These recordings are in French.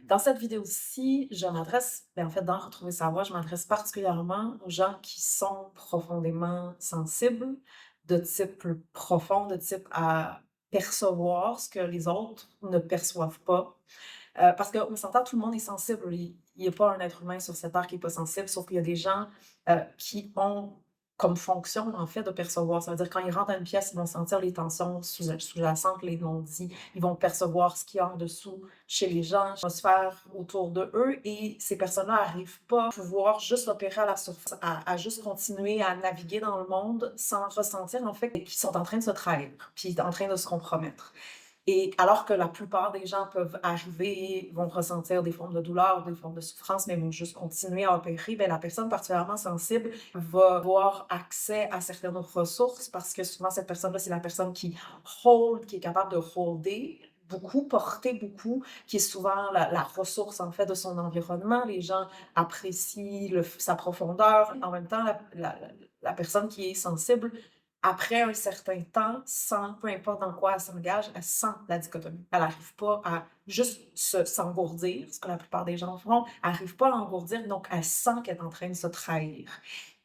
Dans cette vidéo-ci, je m'adresse, en fait, dans Retrouver sa voix, je m'adresse particulièrement aux gens qui sont profondément sensibles, de type profond, de type à percevoir ce que les autres ne perçoivent pas. Parce qu'on s'entend, tout le monde est sensible. Il y a pas un être humain sur cette terre qui est pas sensible, sauf qu'il y a des gens, qui ont comme fonction, en fait, de percevoir. Ça veut dire quand ils rentrent dans une pièce, ils vont sentir les tensions sous-jacentes, les non-dits. Ils vont percevoir ce qu'il y a en dessous chez les gens, l'atmosphère autour de eux et ces personnes-là arrivent pas à pouvoir juste opérer à la surface, à juste continuer à naviguer dans le monde sans ressentir, en fait, qu'ils sont en train de se trahir, puis en train de se compromettre. Et alors que la plupart des gens peuvent arriver, vont ressentir des formes de douleur, des formes de souffrance, mais vont juste continuer à opérer, bien, la personne particulièrement sensible va avoir accès à certaines ressources parce que souvent cette personne-là, c'est la personne qui est capable de holder beaucoup, porter beaucoup, qui est souvent la ressource en fait de son environnement. Les gens apprécient sa profondeur. En même temps, la personne qui est sensible après un certain temps, sent, peu importe dans quoi elle s'engage, elle sent la dichotomie. Elle n'arrive pas à juste s'engourdir, ce que la plupart des gens font, elle n'arrive pas à engourdir, donc elle sent qu'elle est en train de se trahir.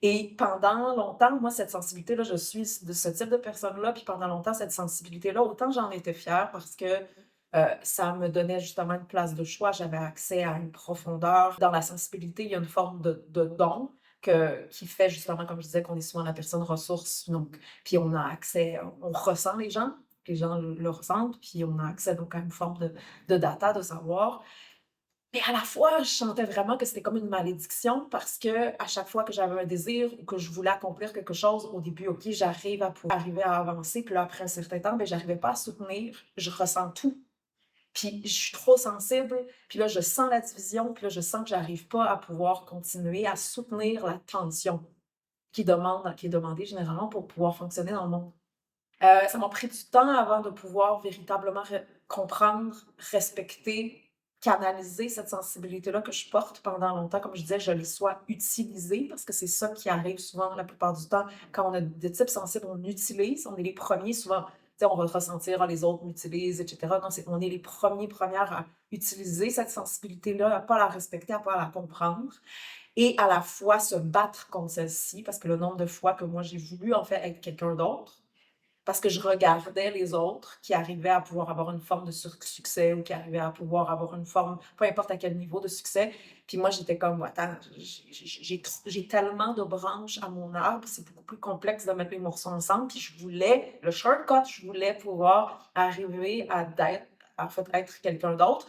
Et pendant longtemps, moi, cette sensibilité-là, je suis de ce type de personne-là, puis pendant longtemps, cette sensibilité-là, autant j'en étais fière parce que ça me donnait justement une place de choix, j'avais accès à une profondeur. Dans la sensibilité, il y a une forme de don, qui fait justement, comme je disais, qu'on est souvent la personne ressource, donc, puis on a accès, on ressent les gens le ressentent, puis on a accès donc à une forme de data, de savoir. Mais à la fois, je sentais vraiment que c'était comme une malédiction parce que à chaque fois que j'avais un désir ou que je voulais accomplir quelque chose, au début, OK, arriver à avancer, puis là, après un certain temps, ben, j'arrivais pas à soutenir, je ressens tout. Puis je suis trop sensible, puis là, je sens la division, puis là, je sens que j'arrive pas à pouvoir continuer à soutenir la tension qui est demandée généralement pour pouvoir fonctionner dans le monde. Ça m'a pris du temps avant de pouvoir véritablement comprendre, respecter, canaliser cette sensibilité-là que je porte pendant longtemps. Comme je disais, je l'ai soit utilisée, parce que c'est ça qui arrive souvent la plupart du temps. Quand on a des types sensibles, on utilise, on est les premiers souvent. Tu sais, on va ressentir, ah, les autres m'utilisent, etc. Non, on est les premiers, premières à utiliser cette sensibilité-là, à pas la respecter, à pas la comprendre et à la fois se battre contre celle-ci, parce que le nombre de fois que moi j'ai voulu en fait être quelqu'un d'autre, parce que je regardais les autres qui arrivaient à pouvoir avoir une forme de succès ou qui arrivaient à pouvoir avoir une forme, peu importe à quel niveau de succès. Puis moi, j'étais comme, attends, j'ai tellement de branches à mon arbre, c'est beaucoup plus complexe de mettre les morceaux ensemble. Puis je voulais, le shortcut, je voulais pouvoir arriver en fait, être quelqu'un d'autre.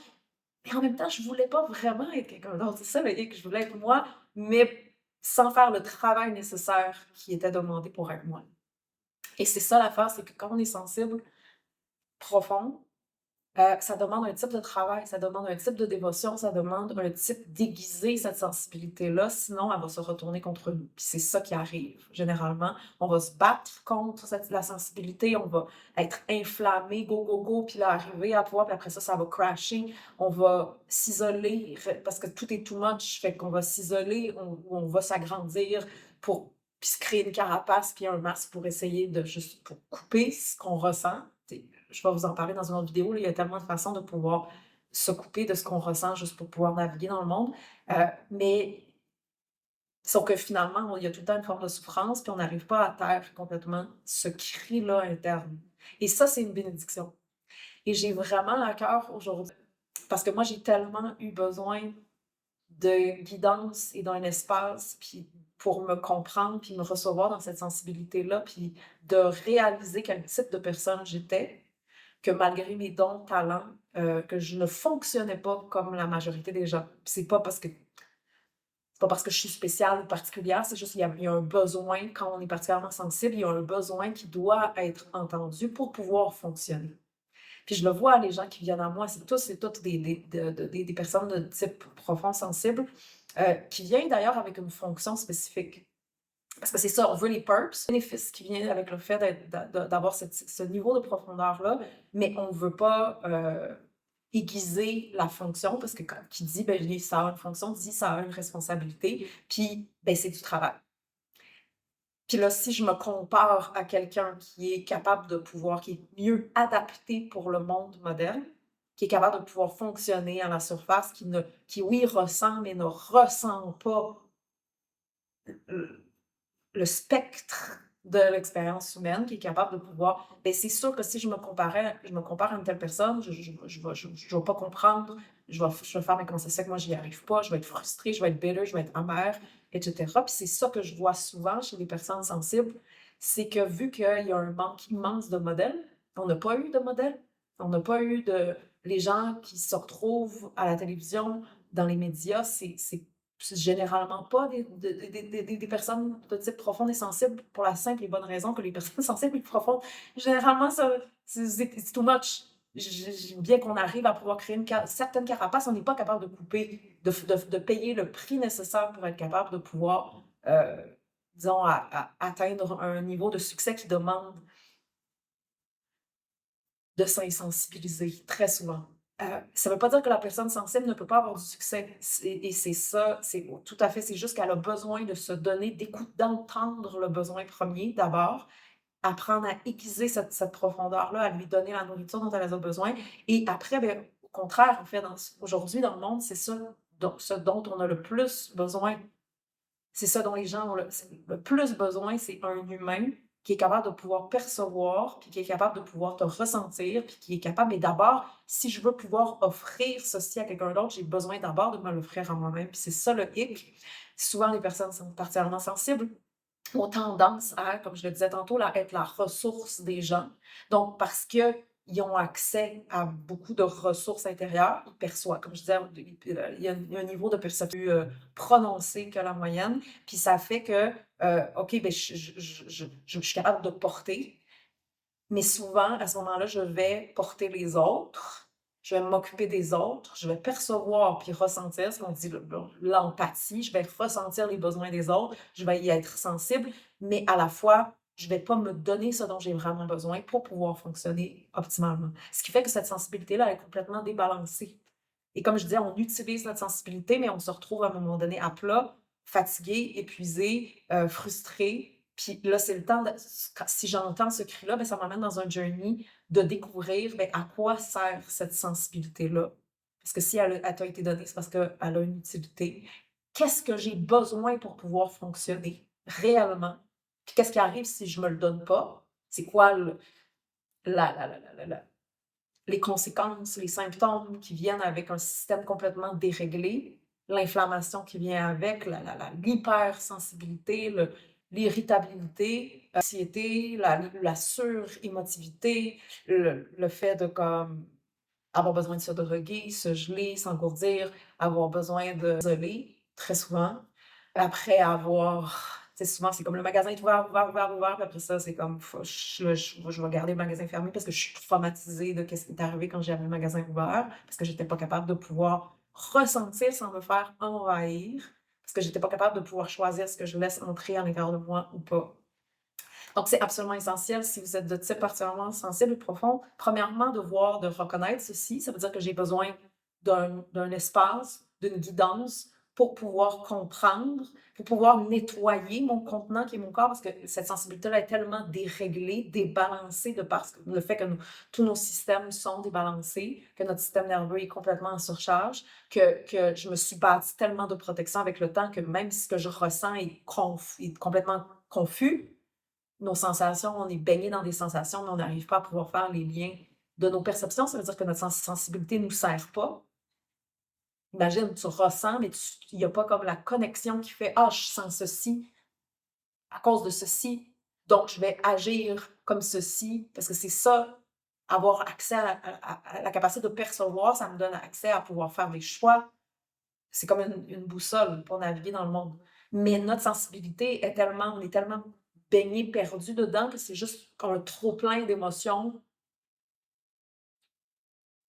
Mais en même temps, je voulais pas vraiment être quelqu'un d'autre. C'est ça le hic, je voulais être moi, mais sans faire le travail nécessaire qui était demandé pour être moi. Et c'est ça l'affaire, c'est que quand on est sensible, profond, ça demande un type de travail, ça demande un type de dévotion, ça demande un type d'aiguiser cette sensibilité-là, sinon elle va se retourner contre nous. Puis c'est ça qui arrive généralement. On va se battre contre la sensibilité, on va être inflammé, go, go, go, puis là, arriver à pouvoir, puis après ça va crasher. On va s'isoler, parce que tout est too much, fait qu'on va s'isoler, on va s'agrandir pour puis se créer une carapace, puis un masque pour essayer de juste pour couper ce qu'on ressent. Je vais vous en parler dans une autre vidéo, là, il y a tellement de façons de pouvoir se couper de ce qu'on ressent juste pour pouvoir naviguer dans le monde. Mais sauf que finalement, il y a tout le temps une forme de souffrance, puis on n'arrive pas à taire complètement ce cri-là interne. Et ça, c'est une bénédiction. Et j'ai vraiment à cœur aujourd'hui, parce que moi, j'ai tellement eu besoin de guidance et d'un espace, puis pour me comprendre, puis me recevoir dans cette sensibilité-là, puis de réaliser quel type de personne j'étais, que malgré mes dons, talents, que je ne fonctionnais pas comme la majorité des gens. Puis c'est pas parce que je suis spéciale ou particulière, c'est juste qu'il y a un besoin, quand on est particulièrement sensible, il y a un besoin qui doit être entendu pour pouvoir fonctionner. Puis je le vois, les gens qui viennent à moi, c'est toutes des personnes de type profond sensible, qui viennent d'ailleurs avec une fonction spécifique. Parce que c'est ça, on veut les perks, bénéfices qui viennent avec le fait d'avoir ce niveau de profondeur-là, mais on ne veut pas aiguiser la fonction, parce que qui dit, ben, ça a une fonction, dit ça a une responsabilité, puis ben, c'est du travail. Puis là, si je me compare à quelqu'un qui est capable de pouvoir, qui est mieux adapté pour le monde moderne, qui est capable de pouvoir fonctionner à la surface, qui oui, ressent, mais ne ressent pas le le spectre de l'expérience humaine, qui est capable de pouvoir ben, c'est sûr que si je me compare à une telle personne, je vais pas comprendre, je vais faire: «Mais comment ça se fait que moi j'y arrive pas?» Je vais être frustrée, je vais être bitter, je vais être amère et cetera. Puis c'est ça que je vois souvent chez les personnes sensibles, c'est que vu qu'il y a un manque immense de modèles, on n'a pas eu de modèles, on n'a pas eu de les gens qui se retrouvent à la télévision, dans les médias, c'est généralement pas des personnes de type profond et sensible pour la simple et bonne raison que les personnes sensibles et profondes, généralement, ça, c'est it's too much. Bien qu'on arrive à pouvoir créer une certaine carapace, on n'est pas capable de couper, de payer le prix nécessaire pour être capable de pouvoir, disons, atteindre un niveau de succès qui demande de s'insensibiliser très souvent. Ça veut pas dire que la personne sensible ne peut pas avoir du succès. Et c'est ça, c'est tout à fait, c'est juste qu'elle a besoin de se donner, d'entendre le besoin premier d'abord, apprendre à aiguiser cette profondeur-là, à lui donner la nourriture dont elle a besoin. Et après, ben, au contraire, en fait, aujourd'hui dans le monde, c'est ça ce dont on a le plus besoin. C'est ça dont les gens ont le plus besoin, c'est un humain qui est capable de pouvoir percevoir, puis qui est capable de pouvoir te ressentir, puis qui est capable mais d'abord, si je veux pouvoir offrir ceci à quelqu'un d'autre, j'ai besoin d'abord de me l'offrir à moi-même, puis c'est ça le hic. Souvent, les personnes sont particulièrement sensibles ont tendance à, comme je le disais tantôt, être la ressource des gens. Donc, parce qu'ils ont accès à beaucoup de ressources intérieures, ils perçoivent, comme je disais, il y a un niveau de perception plus prononcé que la moyenne, puis ça fait que, OK, ben, je suis capable de porter, mais souvent, à ce moment-là, je vais porter les autres, je vais m'occuper des autres, je vais percevoir puis ressentir ce qu'on dit l'empathie, je vais ressentir les besoins des autres, je vais y être sensible, mais à la fois, je vais pas me donner ce dont j'ai vraiment besoin pour pouvoir fonctionner optimalement. Ce qui fait que cette sensibilité-là, elle est complètement débalancée. Et comme je disais, on utilise notre sensibilité, mais on se retrouve à un moment donné à plat, fatigué, épuisé, frustré. Puis là, c'est le temps de si j'entends ce cri-là, ben, ça m'amène dans un journey de découvrir, ben, à quoi sert cette sensibilité-là? Parce que si elle t'a été donnée, c'est parce qu'elle a une utilité. Qu'est-ce que j'ai besoin pour pouvoir fonctionner réellement? Puis qu'est-ce qui arrive si je me le donne pas? C'est quoi la les conséquences, les symptômes qui viennent avec un système complètement déréglé, l'inflammation qui vient avec, l'hypersensibilité, l'irritabilité, l'anxiété, la surémotivité, le fait de comme avoir besoin de se droguer, se geler, s'engourdir, avoir besoin de s'isoler, très souvent. Après avoir tu sais, souvent, c'est comme le magasin est ouvert, ouvert, ouvert, ouvert, puis après ça, c'est comme faut je vais garder le magasin fermé parce que je suis traumatisée de ce qui est arrivé quand j'avais le magasin ouvert, parce que j'étais pas capable de pouvoir ressentir sans me faire envahir, parce que j'étais pas capable de pouvoir choisir ce que je laisse entrer à l'intérieur de moi ou pas. Donc, c'est absolument essentiel si vous êtes de type particulièrement sensible et profond, premièrement, de reconnaître ceci. Ça veut dire que j'ai besoin d'un espace, d'une guidance pour pouvoir comprendre, pour pouvoir nettoyer mon contenant qui est mon corps, parce que cette sensibilité-là est tellement déréglée, débalancée de par le fait que tous nos systèmes sont débalancés, que notre système nerveux est complètement en surcharge, que je me suis bâti tellement de protection avec le temps que même si ce que je ressens est complètement confus, nos sensations, on est baigné dans des sensations, mais on n'arrive pas à pouvoir faire les liens de nos perceptions. Ça veut dire que notre sensibilité ne nous sert pas. Imagine, tu ressens, mais il n'y a pas comme la connexion qui fait ah, je sens ceci à cause de ceci, donc je vais agir comme ceci, parce que c'est ça, avoir accès à la capacité de percevoir, ça me donne accès à pouvoir faire des choix. C'est comme une boussole pour naviguer dans le monde. Mais notre sensibilité est tellement, on est tellement baigné, perdu dedans que c'est juste un trop plein d'émotions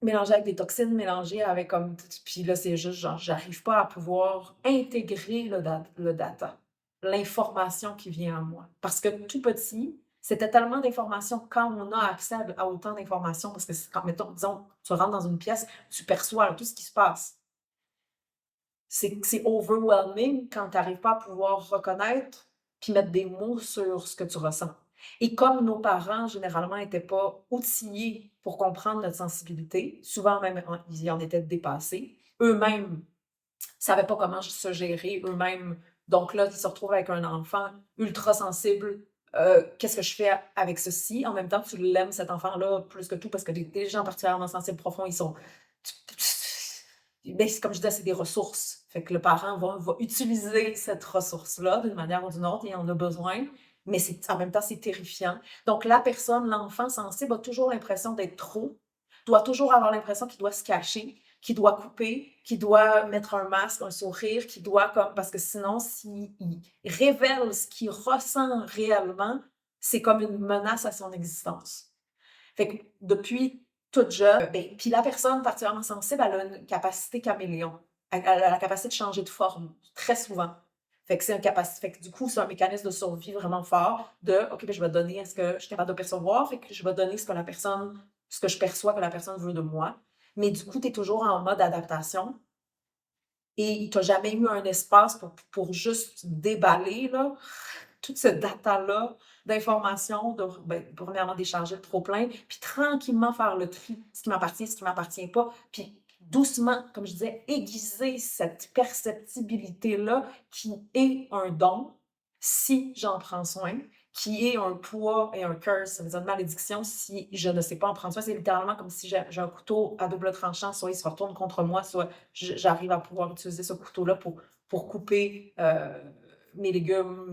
mélangées avec des toxines, mélangées avec comme, puis là, c'est juste genre, j'arrive pas à pouvoir intégrer le data, l'information qui vient à moi. Parce que tout petit, c'était tellement d'informations quand on a accès à autant d'informations, parce que quand, mettons, disons, tu rentres dans une pièce, tu perçois tout ce qui se passe. C'est overwhelming quand tu n'arrives pas à pouvoir reconnaître puis mettre des mots sur ce que tu ressens. Et comme nos parents, généralement, n'étaient pas outillés pour comprendre notre sensibilité, souvent même, ils en étaient dépassés, eux-mêmes savaient pas comment se gérer eux-mêmes. Donc là, ils se retrouvent avec un enfant ultra sensible. Qu'est-ce que je fais avec ceci? En même temps, tu l'aimes, cet enfant-là, plus que tout, parce que des gens particulièrement sensibles, profonds, ils sont... Ben, comme je disais, c'est des ressources. Fait que le parent va utiliser cette ressource-là d'une manière ou d'une autre, il en a besoin, mais en même temps, c'est terrifiant. Donc la personne, l'enfant sensible, a toujours l'impression d'être trop, doit toujours avoir l'impression qu'il doit se cacher, qu'il doit couper, qu'il doit mettre un masque, un sourire, qu'il doit comme... Parce que sinon, s'il révèle ce qu'il ressent réellement, c'est comme une menace à son existence. Fait que depuis toute jeune, ben, puis la personne particulièrement sensible, elle a une capacité caméléon. Elle a la capacité de changer de forme, très souvent. Fait que fait que du coup, c'est un mécanisme de survie vraiment fort de OK, ben, je vais donner ce que je suis capable de percevoir, fait que je vais donner ce que je perçois que la personne veut de moi. Mais du coup, tu es toujours en mode adaptation et tu n'as jamais eu un espace pour juste déballer là, toute cette data-là d'informations, ben, premièrement, décharger le trop-plein, puis tranquillement faire le tri, ce qui m'appartient, ce qui ne m'appartient pas, puis doucement, comme je disais, aiguiser cette perceptibilité-là qui est un don, si j'en prends soin, qui est un poids et un curse, ça veut dire une malédiction si je ne sais pas en prendre soin. C'est littéralement comme si j'ai un couteau à double tranchant, soit il se retourne contre moi, soit j'arrive à pouvoir utiliser ce couteau-là pour couper mes légumes,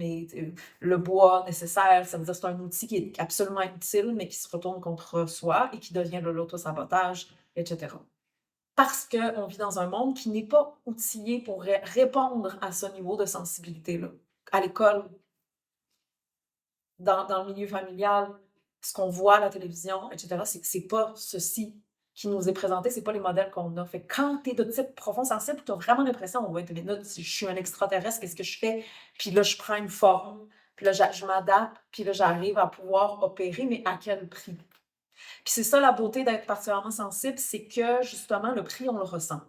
le bois nécessaire. Ça veut dire que c'est un outil qui est absolument utile, mais qui se retourne contre soi et qui devient de l'auto-sabotage, etc. Parce qu'on vit dans un monde qui n'est pas outillé pour répondre à ce niveau de sensibilité-là. À l'école, dans le milieu familial, ce qu'on voit à la télévision, etc., c'est pas ceci qui nous est présenté, c'est pas les modèles qu'on a. Fait que quand tu es de type profond sensible, tu as vraiment l'impression, oh, 20 minutes, je suis un extraterrestre, qu'est-ce que je fais? Puis là, je prends une forme, puis là, je m'adapte, puis là, j'arrive à pouvoir opérer, mais à quel prix? Puis c'est ça la beauté d'être particulièrement sensible, c'est que justement, le prix, on le ressent.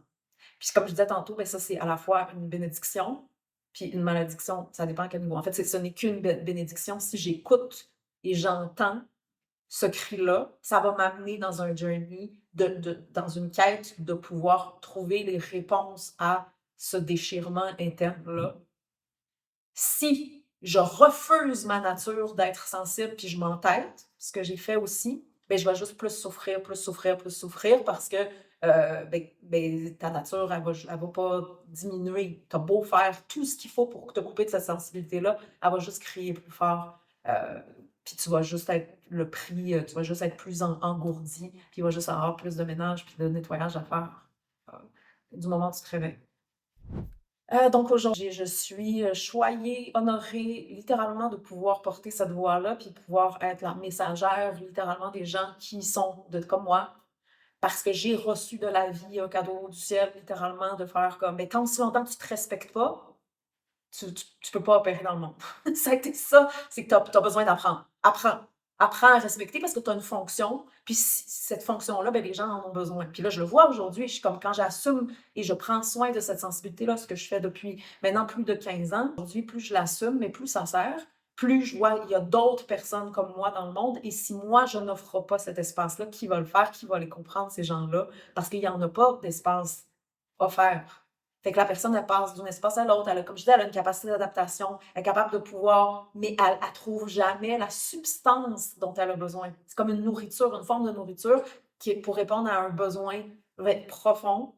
Puis comme je disais tantôt, ben ça, c'est à la fois une bénédiction, puis une malédiction, ça dépend à quel niveau. En fait, ce n'est qu'une bénédiction. Si j'écoute et j'entends ce cri-là, ça va m'amener dans un journey, dans une quête de pouvoir trouver les réponses à ce déchirement interne-là. Si je refuse ma nature d'être sensible, puis je m'entête, ce que j'ai fait aussi, ben je vais juste plus souffrir, plus souffrir, plus souffrir parce que ta nature, elle va pas diminuer. Tu as beau faire tout ce qu'il faut pour te couper de cette sensibilité-là, elle va juste crier plus fort. Puis tu vas juste être tu vas juste être plus engourdi, puis il va juste avoir plus de ménage puis de nettoyage à faire du moment où tu te réveilles. Donc aujourd'hui, je suis choyée, honorée littéralement de pouvoir porter cette voix-là, puis pouvoir être la messagère littéralement des gens qui sont comme moi, parce que j'ai reçu de la vie un cadeau du ciel, littéralement, de faire comme, mais tant si longtemps que tu te respectes pas, tu peux pas opérer dans le monde. Ça a été ça, c'est que tu as besoin d'apprendre. Apprends à respecter parce que tu as une fonction, puis cette fonction-là, ben, les gens en ont besoin. Puis là, je le vois aujourd'hui, je suis comme quand j'assume et je prends soin de cette sensibilité-là, ce que je fais depuis maintenant plus de 15 ans. Aujourd'hui, plus je l'assume, mais plus ça sert, plus je vois il y a d'autres personnes comme moi dans le monde, et si moi, je n'offre pas cet espace-là, qui va le faire, qui va les comprendre, ces gens-là, parce qu'il n'y en a pas d'espace offert. Fait que la personne, elle passe d'un espace à l'autre. Comme je disais, elle a une capacité d'adaptation. Elle est capable de pouvoir, mais elle ne trouve jamais la substance dont elle a besoin. C'est comme une nourriture, une forme de nourriture qui est pour répondre à un besoin profond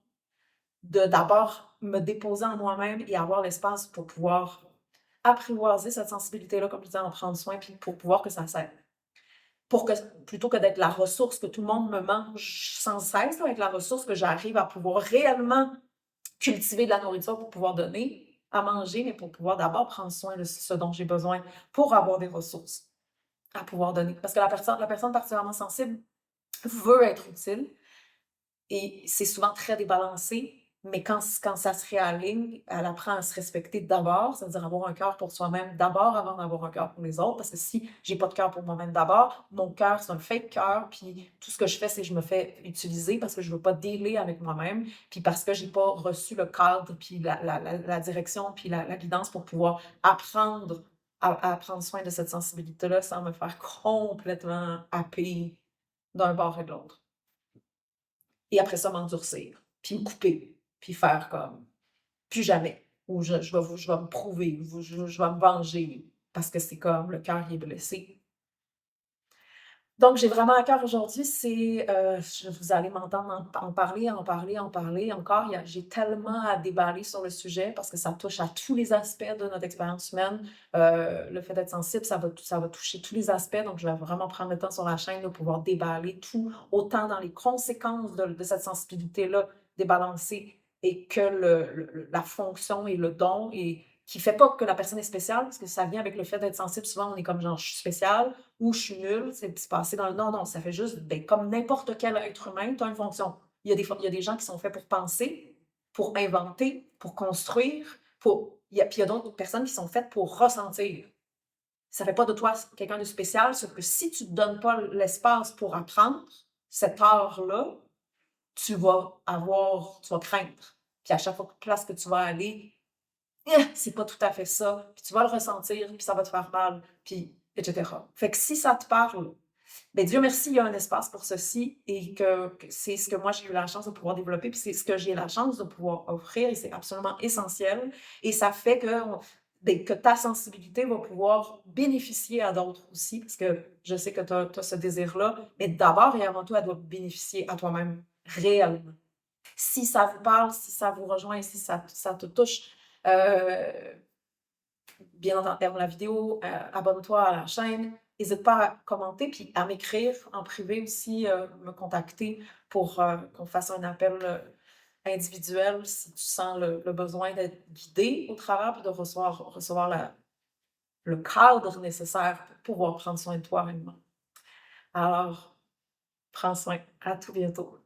de d'abord me déposer en moi-même et avoir l'espace pour pouvoir apprivoiser cette sensibilité-là, comme je disais, en prendre soin, puis pour pouvoir que ça s'aide. Plutôt que d'être la ressource que tout le monde me mange sans cesse, là, être la ressource que j'arrive à pouvoir réellement cultiver de la nourriture pour pouvoir donner à manger, mais pour pouvoir d'abord prendre soin de ce dont j'ai besoin pour avoir des ressources à pouvoir donner. Parce que la personne particulièrement sensible veut être utile et c'est souvent très débalancé, mais quand ça se réaligne, elle apprend à se respecter d'abord, c'est-à-dire avoir un cœur pour soi-même d'abord avant d'avoir un cœur pour les autres, parce que si j'ai pas de cœur pour moi-même d'abord, mon cœur, c'est un fake cœur, puis tout ce que je fais, c'est que je me fais utiliser parce que je veux pas dealer avec moi-même, puis parce que j'ai pas reçu le cadre, puis la direction, puis la guidance pour pouvoir apprendre à prendre soin de cette sensibilité-là sans me faire complètement happer d'un bord et de l'autre. Et après ça, m'endurcir, puis me couper, puis faire comme plus jamais, ou je vais me prouver, ou je vais me venger parce que c'est comme le cœur qui est blessé. Donc j'ai vraiment à cœur aujourd'hui, c'est, vous allez m'entendre en parler, en parler, en parler encore. J'ai tellement à déballer sur le sujet parce que ça touche à tous les aspects de notre expérience humaine. Le fait d'être sensible, ça va toucher tous les aspects, donc je vais vraiment prendre le temps sur la chaîne de pouvoir déballer tout, autant dans les conséquences de cette sensibilité-là débalancée et que la fonction et le don et qui fait pas que la personne est spéciale, parce que ça vient avec le fait d'être sensible. Souvent, on est comme genre: «Je suis spécial» ou «Je suis nul», c'est passé dans le non, non, ça fait juste, ben, comme n'importe quel être humain, tu as une fonction. Il y a des gens qui sont faits pour penser, pour inventer, pour construire, puis il y a d'autres personnes qui sont faites pour ressentir. Ça fait pas de toi quelqu'un de spécial, sauf que si tu te donnes pas l'espace pour apprendre cet art-là, tu vas craindre. Puis à chaque fois place que tu vas aller, c'est pas tout à fait ça, puis tu vas le ressentir, puis ça va te faire mal, puis et cetera. Fait que si ça te parle, ben Dieu merci, il y a un espace pour ceci et que c'est ce que moi j'ai eu la chance de pouvoir développer, puis c'est ce que j'ai la chance de pouvoir offrir et c'est absolument essentiel et ça fait que ta sensibilité va pouvoir bénéficier à d'autres aussi parce que je sais que tu as ce désir-là, mais d'abord et avant tout, elle doit bénéficier à toi-même réellement. Si ça vous parle, si ça vous rejoint, si ça te touche, heu, bien entendu, aime la vidéo, abonne-toi à la chaîne. N'hésite pas à commenter puis à m'écrire en privé aussi, me contacter pour, qu'on fasse un appel, individuel si tu sens le besoin d'être guidé au travers puis de recevoir le cadre nécessaire pour pouvoir prendre soin de toi réellement. Alors, prends soin. À tout bientôt.